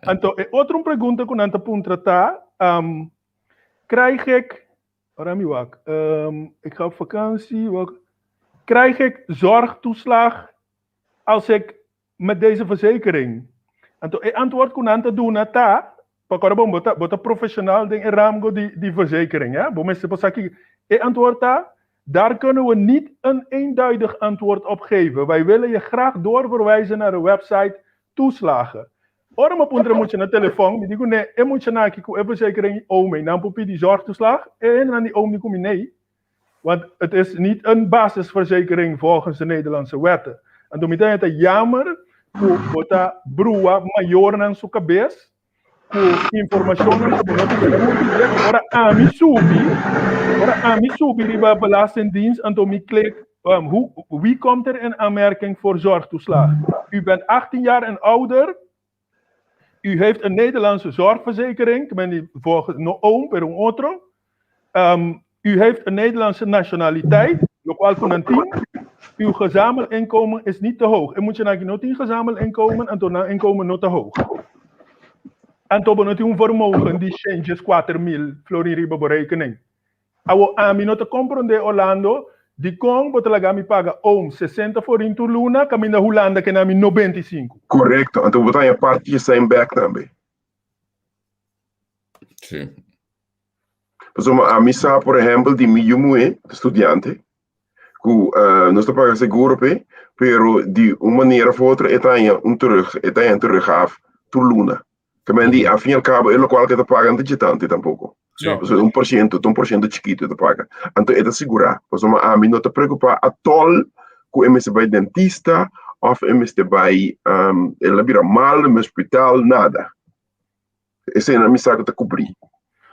Então, outra pergunta que nanta punta tá, krijg ik, ik ga op vakantie, krijg ik zorgtoeslag als ik met deze verzekering? Então, o antwoord que nanta doen tá, para bota profissional ding ramgo die verzekering, ja? Bom, mensen pas aqui, antwoord tá, daar kunnen we niet een eenduidig antwoord op geven. Wij willen je graag doorverwijzen naar de website toeslagen. Ora uma puntra moet je na telefoon, me digo nee, moet je na aqui com a verzekering ome, dan popi die zorgtoeslag, en dan die ome die kom je nee. Want het is niet een basisverzekering volgens de Nederlandse wetten. En toen meteen het jammer, ku bota brua maior na sua cabeça, ku informação na sua ora ami subi riba belastingdienst, en toen me klik, wie komt er in aanmerking voor zorgtoeslag? U bent 18 jaar en ouder. U heeft een Nederlandse zorgverzekering, volgens no oom per un otro. U heeft een Nederlandse nationaliteit, lokaal konantin. Uw gezamenlijk inkomen is niet te hoog. En moet je naar je gezamenlijk inkomen en toen inkomen niet te hoog. En toen ben je een vermogen die changes 4.000 florin riba berekening. Awo ami no te comprende Orlando, die kon botelaga mi paga 60 florin tu luna, kami na Holanda que nami 95. Correcto. Então botar em parte de sem back também. Sim. Pues a mí sabe, por ejemplo, de mi estudiante, que no está pagando seguro, pero de uma maneira ou outra, está em teruggave tu luna. Que men die, a fin y al cabo, es lo cual que te pagan digitante tampoco. Sí. Pues 1% chiquito te paga. Entonces, es asegurar. Pues a mí no te preocupa a todo que me se vai dentista, of me se vai, ela vira mal no hospital, nada. Esse é a minha saca de cobrir.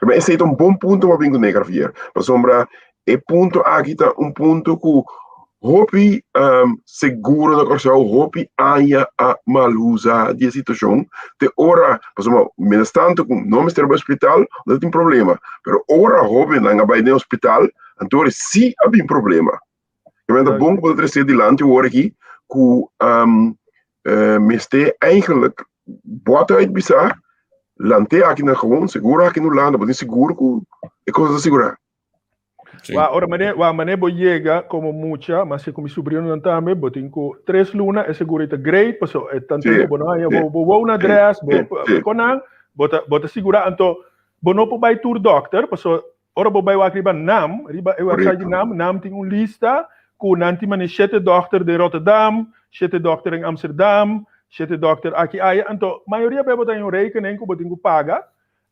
Mas esse é bom ponto para vingar negar vier. Mas sombra, ponto aqui está ponto que hopi seguro na corção, hopi aya a malusa de situação. Te ora, mas sombra, menos tanto com não estar no hospital, não tem problema. Pero ora hopi na vai no hospital, então sim há um problema. Eu ben bom para trazer dilante hoor aqui que me este eigenlijk bota uit bizar. Lante aqui na gewoon, seguro aqui no lado, mas seguro que é coisa segurar. Ora, mané boyega como mucha, mas como sobrinho não também, botin com 3 lunas, é seguro que é great, passo é tanto bonaia, bo na dress, conan, bota segurar, então bono po by tour doctor, passo ora bo by wakriba nam, riba eu website nam tem lista com nanti mané 7 dokter de Rotterdam, 7 dokter em Amsterdam. Zit dokter aqui aí, então maioria bebo tem rekening que botinho paga,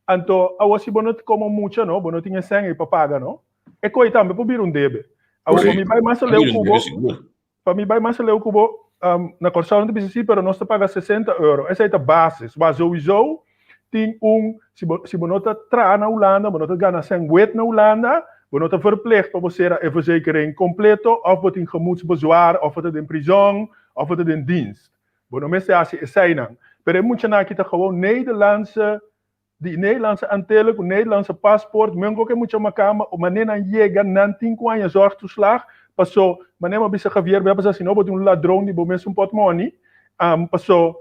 então a você bonot como mucha não, bonot tinha sangue para pagar não, é coisa também para vir debe. A você me vai mais leu cubo, para mim vai mais leu cubo, na corção não precisa, pero nós te paga 60 euro, essa é a base, mas sowieso tem se bonot tra na Holanda, bonot ganha sangue na Holanda, bonot verplicht para você a verzekering completo, of botinho gemoedsbezwaar, of het in prison, of het in dienst. Bono mensen als je zijn dan. Maar je moet je naar kijken gewoon Nederlandse die Nederlandse Antillen, com Nederlandse paspoort, mengo que muito macama, o maneira chega nan 5 anos zorgtoeslag, passou, maneira bisa Javier, beba assim, não botou ladrão de bomens um portmoni, passou,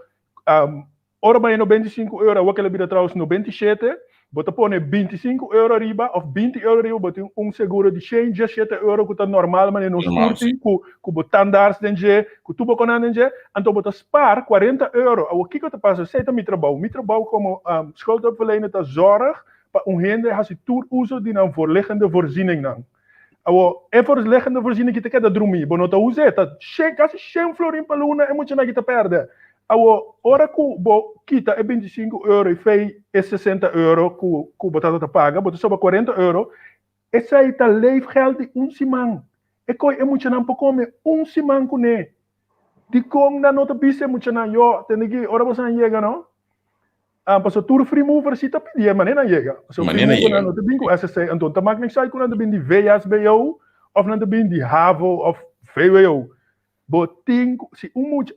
ora bem no 25 euro, o que ele bira trouxe no 27, bota pone 25 euro riba, of 20 euro riba, bota seguro de 117 euro, que tá normal, mas não curti, com botandares dentro, com tubo com dentro, então bota spar 40 euro. O que te passa? Sei tá mitrabouw como schuldhulpverlener tá zorg, para rende, als je toer uso die nou voorliggende voorziening dan. Voorliggende voorziening que te queda dormir, bonota usa, tá quase 100 florin per luna, e muito na que te perde. Ora que o kita é 25 euro e fei é 60 euro que o botado te paga, bota sobre 40 euro, esse aí tá leefgeld de simang. E coi é muito não para comer simang com ne. De como na nota bise muito não yo, tem que ora você não chega não. Passo tour free mover se tá pedir, mas não chega. Passo free mover na nota bingo SSC, então tá maak niks uit quando bin die VSBO of na bin die HAVO of VWO. Boting, se moet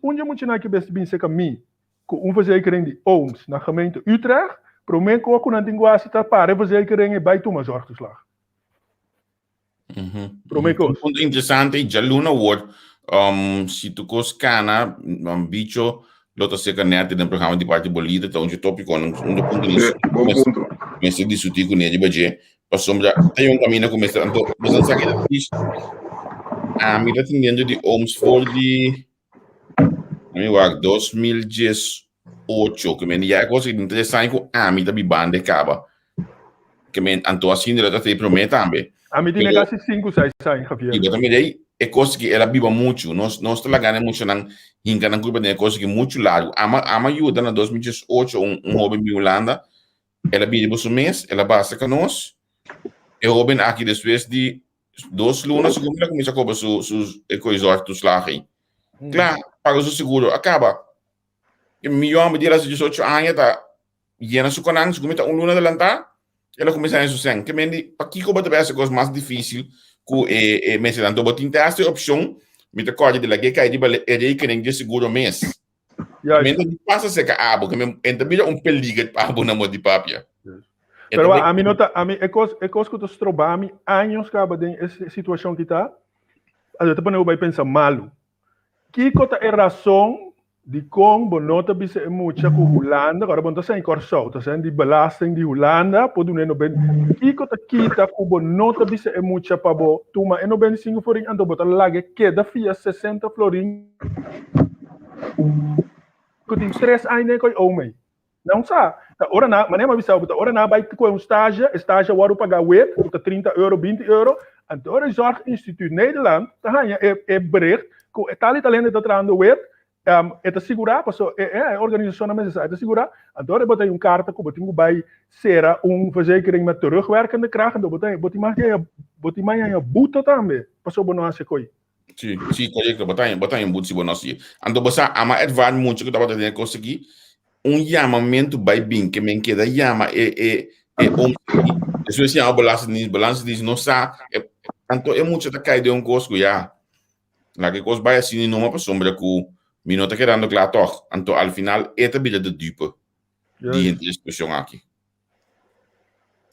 na que bem se caminho com verzekering de OOMS na gemeente Utrecht, promen que ook na linguagem tá para verzekering bij toe maar zorgtoeslag. Promen que ponto interessante, já luna word, se tu coscana, bicho, lota seca net no programa de parte bolida, tá onde tópico um ponto nisso. Bom ponto. Mas se discutir com ele baje, passou já tem caminho começar, então você sabe me está atendendo de OMS for de 2018, que me já coisa interessante com me está bibando caba, que me anto assim ela te promete também. Me tem negócio 5, 6 anos, Javier. E também daí é coisa que ela biba muito, nós está lá muito não hinca na curva de coisa que muito largo. Ama ajuda na 2018 jovem em Holanda, ela biba o mês, ela basta com nós, e jovem aqui depois de 2 lunas, como ela começa a cobrar sus coisas dos lagen. Claro, paga o seguro, acaba. E milhão de dias de 18 anos, tá, llena su canal, como está luna adelantar, ela começa a isso que mendi, para que cobra também essa coisa mais difícil, que me se dá, então, botar esta opção, me tá corda de lá, que cai de rekening de seguro mês. Mendi passa a ser que que me entra bem peligro para na mão de papia. Pero a mim nota, é coisa que tu strobami anos acaba de essa situação que tá. A gente pode vai pensar malo. Que cota é razão de como nota bisa é muita com Holanda, agora bom tá sem corso, tá sem de belasting de Holanda, pode não no bem. Que cota kita com nota bisa é muita para bo, tuma é no bem 5 florin, ando botar lage queda fia 60 florin. Que tem 3 anos coi homem. Não sabe. Ora na, mas nem uma visão, ora na vai com estágio o pagar web, 30 euro, 20 euro, então o Zorginstituut Nederland, é breed, com tal italiano está trazendo web, é segurar, passou, a organização não necessária, é segurar, então eu botei carta que eu vai ser verzekering met terugwerkende kracht, então botei mais a buta também, passou bom não se coi. Sim, correto, botei buta se bom não se. Então você ama advance muito que tá botando conseguir chamamento by bem que me queda chama isso é balance diz não sabe tanto é muito da cai de coisa já lá que coisa vai assim numa pessoa que me não tá querendo claro toch então ao final é também de dupe de discussão aqui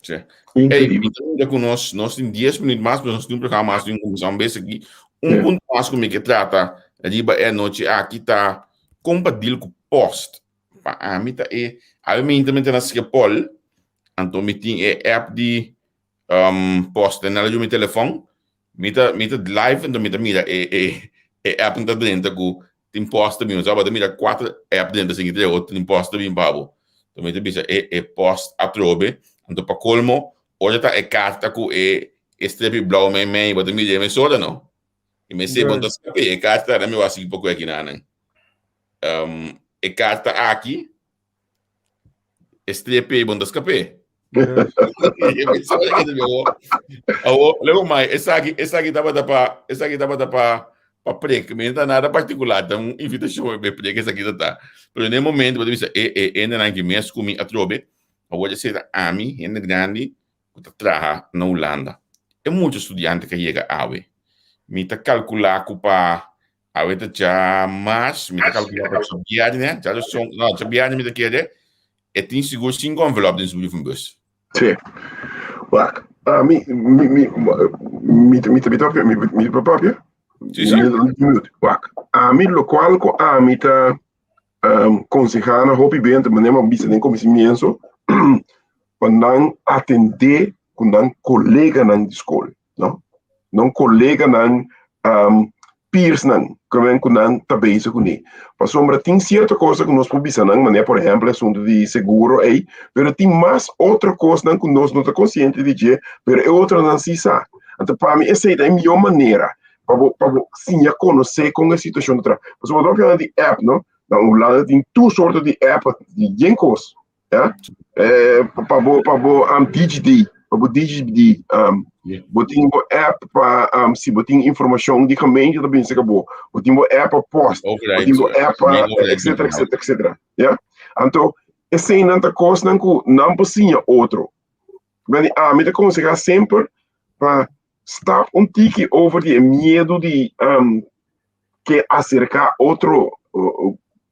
sim então com nós em 10 minutos mais nós temos um programa mais de uma vez aqui ponto mais como que trata a riba é noite aqui tá compatível com post a mim tá a mim também tem assim que Paul então me tem app de post na meu telefone me tá live então me tá mira app não tá dentro com tem post também sabe tá mira 4 app dentro assim que outro tem post também babo então me tá bisa post atrobe então para colmo hoje tá carta com strip blau me bota me me soda não e me sei quando escape carta na meu assim pouco aqui na e carta aqui STP bom escape lembra mais essa aqui tava para prega me não nada particular então invitação para prega essa aqui tá pero no momento você dizer ainda não que mês comi a trobe agora ser a mim ainda grande que trabalha na Holanda é muito estudante que chega a ver me tá calcular para a vez já mais me tá calculando para viagem né já são não já viagem me tá querer e tem seguro 5 envelopes dentro do bus. Sim. Wacht. Mi proprio? Sim, sim. Wacht. Mi local ko mi ta concejana hopi bem, mas nem bisa nem comienzo. Quando atender quando colega na escola, não? Não colega na peers não, quando tá bem isso com ele. Para sombra tem certa coisa que nós podemos não, mas por exemplo, assunto de seguro aí, mas tem mais outra coisa não que nós não tá consciente de que, mas é outra não se sabe. Então para mim essa é a melhor maneira para sim conhecer com a situação do trabalho. Mas eu vou de app, não? Então lá tem duas sortes de app de genkos, ja? Para DigiD, para DigiD, botin bo app para se botin informação de caminho também se acabou, botin bo app para post, botin bo app etc. Ja? Então esse é não coisa não que não precisa outro. Mas me te conseguir sempre para estar tique over die medo de que acercar outro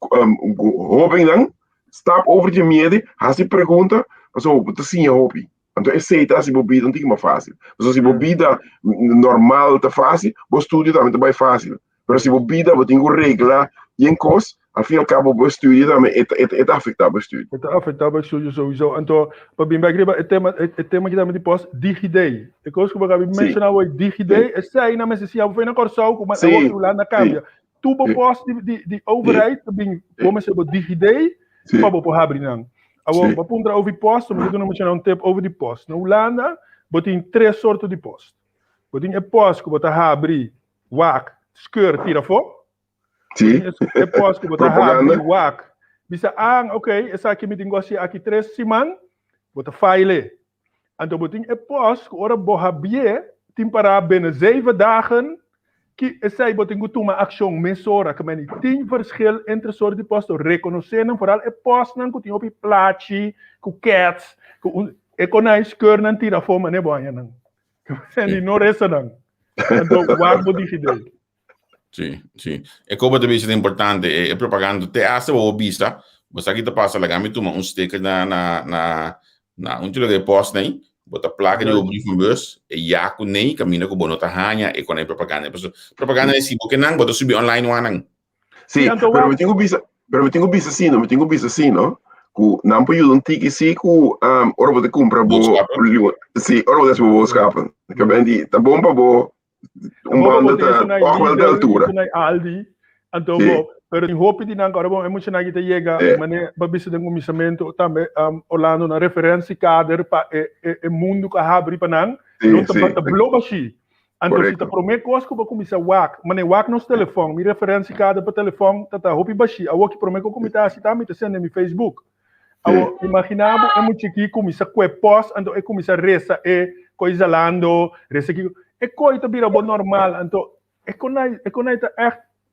hobby não, stap over die medo, se pergunta, mas você sim é hobby. Então, esse é se bobida não tem uma fácil. Mas se bobida normal tá fácil, o estudo também tá bem fácil. Mas se bobida você tem que regrar e em coisa, ao fim e ao cabo o estudo também é afetado o estudo. É afetado o estudo sowieso. Então, para mim begrijpen, het thema que também de post DigiD. Ik hoor que we mencionar o DigiD, é sai na mesa se eu na corção, mas eu vou lá na câmbia. Tu post de overheid, também como se o DigiD, para o abrir não. Para punta over post, mas eu não mencionar tip over de post. Na Holanda, botem 3 soorten de post. Botem a post que botar abrir, wak, skeur, tira fora. Sim. É posto que botar abrir, wak. Bisa ok, essa aqui me negócio aqui 3 semanas, botar file. Então botem é posto que ora bohabie, tem para bem 7 dagen. Que essa botem que toma ação mensora, que men tem verschil entre soorten de posto, reconhecendo vooral é posto não que tem op plaatje, com cats, com econais skeur não tira fora, né boia não. Que men não resta não. Então wak botem ideia. Sim, sim. E como também é importante, é propaganda te hace o vista, você aqui te passa lá, me toma sticker na tiro de post nem, bota placa de brief van bus, e ja com nem, caminha com bonota hanya, e com a propaganda. Propaganda é porque não, bota subir online wanang. Sim, pero me tenho vista assim, não, me tenho vista assim, não? Que não pode um tique assim, que ora você compra sim, ora você vou escapar. Que bem de, tá bom para bo banda da altura. Aldi, então pero em roupa de não agora bom é muito nagi te chega, mas para bisa de comissamento também Orlando na referência kader para mundo que abre para não tá bloco assim. Então se tá prometo coisa que comissa wak, mas wak nos telefone, mi referência kader para telefone tá roupa baixi, a que prometo comita assim também tá sendo no Facebook. Eu imaginava é muito que comissa que post, então é comissa resa coisa lando, resa que é coisa bira bom normal, então é conai tá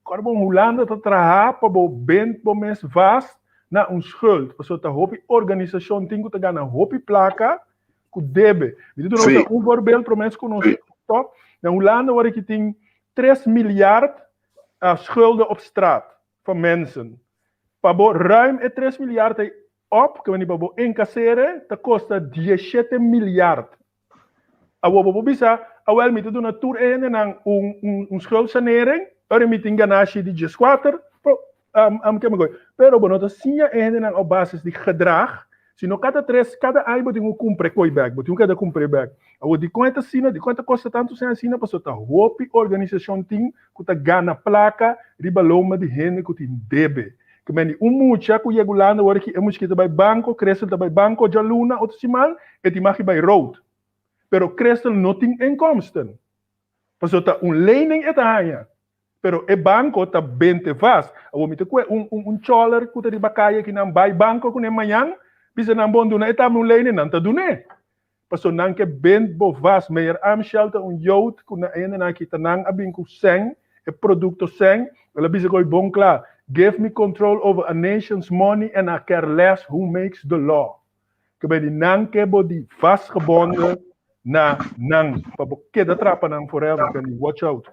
Carbon Holanda te trabalhar para o bem para mês vast na schuld. Porque a hopi organização tem que ganhar hopi placa que deve. Então nós temos voorbeeld para mês que nós top. Na Holanda waar que tem 3 miljard schulden op straat van mensen. Para ruim 3 miljard op, que wanneer para incasseren, dat kosta 17 miljard. Abo bisa, awel met doen een tour en schuldsanering. Ora me enganaste de dias 4, pero bonota sim é op basis de gedrag. Se no cada 3, cada ano você tem cumprir coi bag, você tem cada cumprir bag. Agora de quanto assina, de quanto custa tanto sem assina, para sota hopi organização tem que tá gana placa, ribaloma de gente que tem debe. Que meni mucha que regulando ora que emos que vai banco, cresce vai banco de luna outro semana, e te mag by road. Pero cresce não tem inkomsten. Para sota lening é tahanha. Pero e banco está bem te faz. Eu me teco choler que te bacaya que não vai banco com amanhã, bisa não bom do na eta um leine não tá do né. Passo não que bem bo faz, meyer am shelter jout que na ene na que tá não abin com sem e produto sem, ela bisa coi bom claro. Give me control over a nation's money and I care less who makes the law. Que bem não que body vastgebonden na nang, para que da trapa nang forever, can you watch out.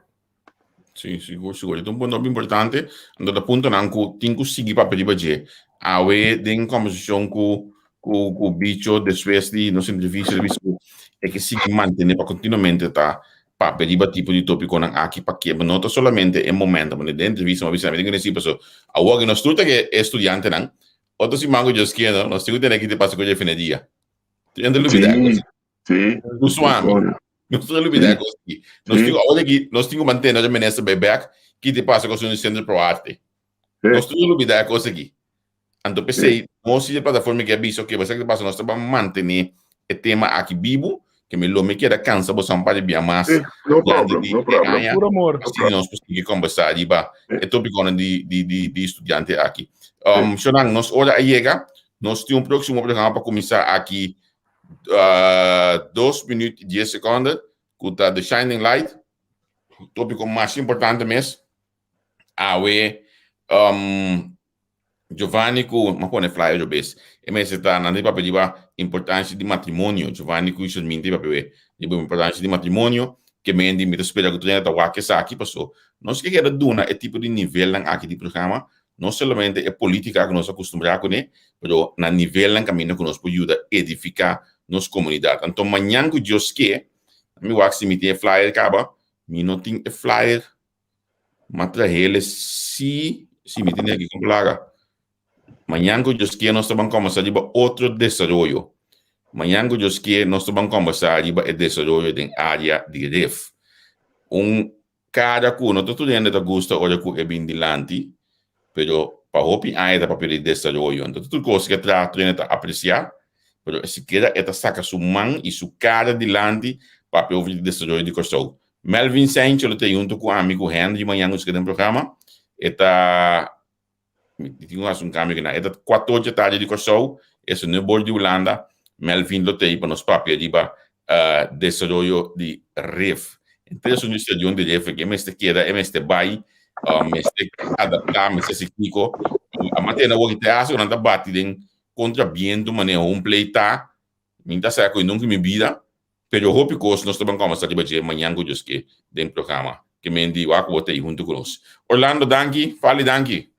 Sì, sicuro. È un punto importante. Andando appunto anche tinku sigi pa pedi baje. Awe den conversation cu bicho de swesti nos entreviste visto e che si mantiene pa continuamente pa pedi ba tipo di topico nan aki pa che nota solamente in momento ma dentro entrevista ma bisogna vedere si passo a uomo no stuta che è studiante nan otto si mango già schiedo no stiamo che ti passa con le fine dia. Ti ando l'ubida così. Sì. Tu suami. Non sto l'ubida così. Non stiamo ora che non stiamo mantenendo la menessa back chi ti passa con un centro pro arte. Non sto l'ubida così qui. Anto pensei, mostri le piattaforme che avviso che você que passa nós vamos manter o tema aqui vivo, que me lo me queda cansa, você não pode bem mais. No problem, no problem. Puro amor. Assim nós podemos conversar e tópico de estudante aqui. Shonang, nós hora chega, nós temos próximo programa para começar aqui 2 minutos e 10 segundos, com The Shining Light, o tópico mais importante mesmo, Giovanni ku ma pone flyer jo bes e me se sta nandi pa pediva importanza di matrimonio Giovanni ku iso minti pa pe di importanza di matrimonio che mendi mi spera che tu ne ta wa che sa chi passo non si che era duna e tipo di livello anche di programma non solamente è politica che nos acostumbramos con ne però na livello cammino che nos può aiuta edificar nos comunità tanto manyan ku jos che mi wa si mi te flyer caba mi non tin e flyer ma tra hele si mi tiene aqui com plaga. Mañana yo quiero nós vamos conversar sobre outro desarrollo. Mañana yo quiero nós vamos conversar sobre o desarrollo da área de REF. Cada uno, todo mundo está gusta ora que é bem dilante, pero para hopi ainda para pedir desarrollo. Então tudo coisa que trata de apreciar, pero se queda esta saca sua mão e sua cara dilante para pedir desarrollo de costo. Melvin Sancho lo tem junto com o amigo Henry de manhã nos no programa. Eta tinha um câmbio que na eta 14 tarde de corsou esse no bol de Holanda Melvin lo tem para nos papia de desarrollo de REF então é um estúdio de REF que este queda este vai este adaptar este técnico a matéria o que te hace durante bate den contra viento manejo pleita minta sa ko nunca me vida pero hope que nós também começar de bater manhã com os que den programa que mendi wa ko te junto com nós Orlando danki fale danki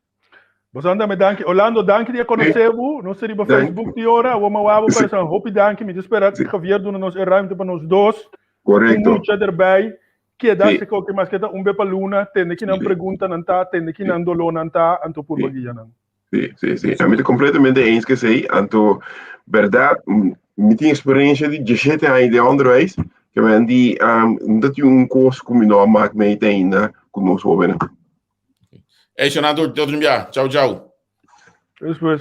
Bosanda me danki Orlando danki dia conhecebo não seria para Facebook de hora ou mawabo para essa hope danki me desperar que Javier do nos ruimte para nós dois correto muito erbij que dá se qualquer mais que um bepa luna tem que não pergunta não tá tem que não dolo não tá anto por bagia não Sim. A mim completamente eens que sei anto verdade me tinha experiência de 17 anos de onderwijs que men die dat je curso como não maak mee ainda conosco bene. Hey, Senator, tchau. Isso